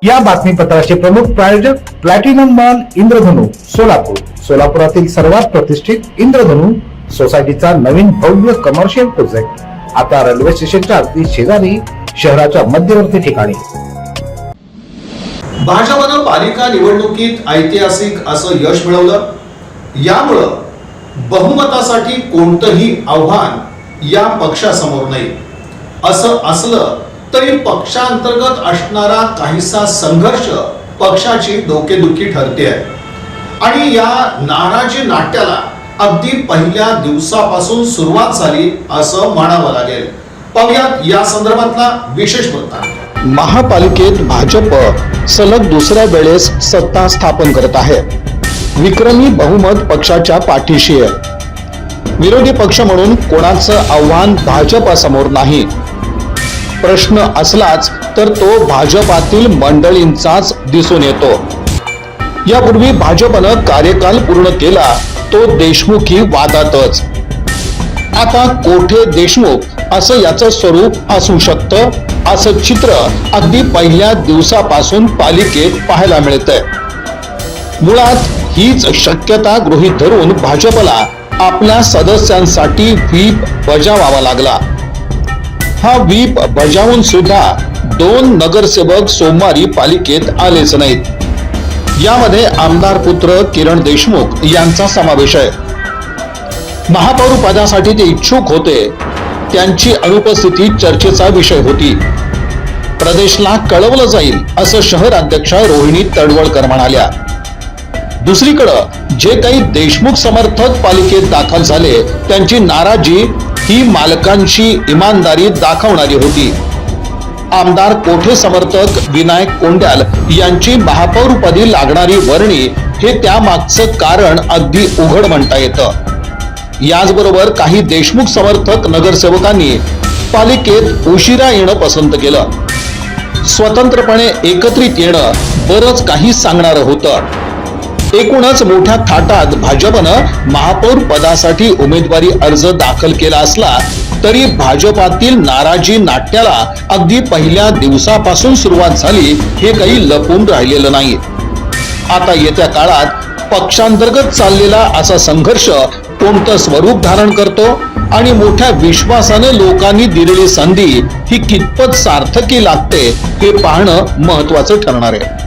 या बातमीपत्राचे प्रमुख प्रायोजक प्लॅटिनम मॉल इंद्रधनु सोलापूर। सोलापुरातील सर्वात प्रतिष्ठित इंद्रधनु सोसायटीचा नवीन भव्य कमर्शियल प्रोजेक्ट आता रेल्वे स्टेशनच्या अगदी शेजारी शहराच्या मध्यवर्ती ठिकाणी। भाजपनं पालिका निवडणुकीत ऐतिहासिक असं यश मिळवलं। यामुळं बहुमतासाठी कोणतंही आव्हान या पक्षासमोर नाही। असं असलं तरी पक्षांतर्गत असणारा काहीसा संघर्ष पक्षाची डोकेदुखी ठरते आहे आणि या नाराजी नाट्याला अगदी पहिल्या दिवसापासून सुरुवात झाली असं म्हणावं लागेल। पाहुयात या संदर्भातला विशेष वृत्तांत। महापालिकेत भाजप सलग दुसऱ्या वेळेस सत्ता स्थापन करत आहे। विक्रमी बहुमत पक्षाच्या पाठीशी आहे। विरोधी पक्ष म्हणून कोणाचं आव्हान भाजपासमोर नाही। प्रश्न असलाच तर तो भाजपातील मंडळींचाच दिसून येतो। यापूर्वी भाजपनं कार्यकाल पूर्ण केला तो देशमुखी वादातच। आता कोठे देशमुख असं याचं स्वरूप असू शकतं असं चित्र अगदी पहिल्या दिवसापासून पालिकेत पाहायला मिळतंय। मुळात हीच शक्यता गृहीत धरून भाजपला आपल्या सदस्यांसाठी व्हीप बजावावा लागला। हा व्हीप बजावून सुद्धा 2 नगरसेवक सोमवारी पालिकेत आलेच नाहीत। यामध्ये आमदार पुत्र किरण देशमुख यांचा समावेश आहे। महापौर पदासाठी ते इच्छुक होते, त्यांची अनुपस्थिती चर्चेचा विषय होती। प्रदेशला कळवलं जाईल असं शहर अध्यक्षा रोहिणी तडवळकर म्हणाल्या। दुसरीकडे जे काही देशमुख समर्थक पालिकेत दाखल झाले त्यांची नाराजी ही मालकांची इमानदारी दाखवणारी होती। आमदार कोठे समर्थक विनायक कोंड्याल यांची महापौरपदी लागणारी वर्णी हे त्यामागचं कारण अगदी उघड म्हणता येतं। याचबरोबर काही देशमुख समर्थक नगरसेवकांनी पालिकेत उशिरा येणं पसंत केलं। स्वतंत्रपणे एकत्रित येणं बरंच काही सांगणारं होतं। एकूणच मोठ्या थाटात भाजपनं महापौर पदासाठी उमेदवारी अर्ज दाखल केला असला तरी भाजपातील नाराजी नाट्याला अगदी पहिल्या दिवसापासून सुरुवात झाली हे काही लपून राहिलेलं नाही। आता येत्या काळात पक्षांतर्गत चाललेला असा संघर्ष कोणतं स्वरूप धारण करतो आणि मोठ्या विश्वासाने लोकांनी दिलेली संधी ही कितपत सार्थकी लागते हे पाहणं महत्त्वाचं ठरणार आहे।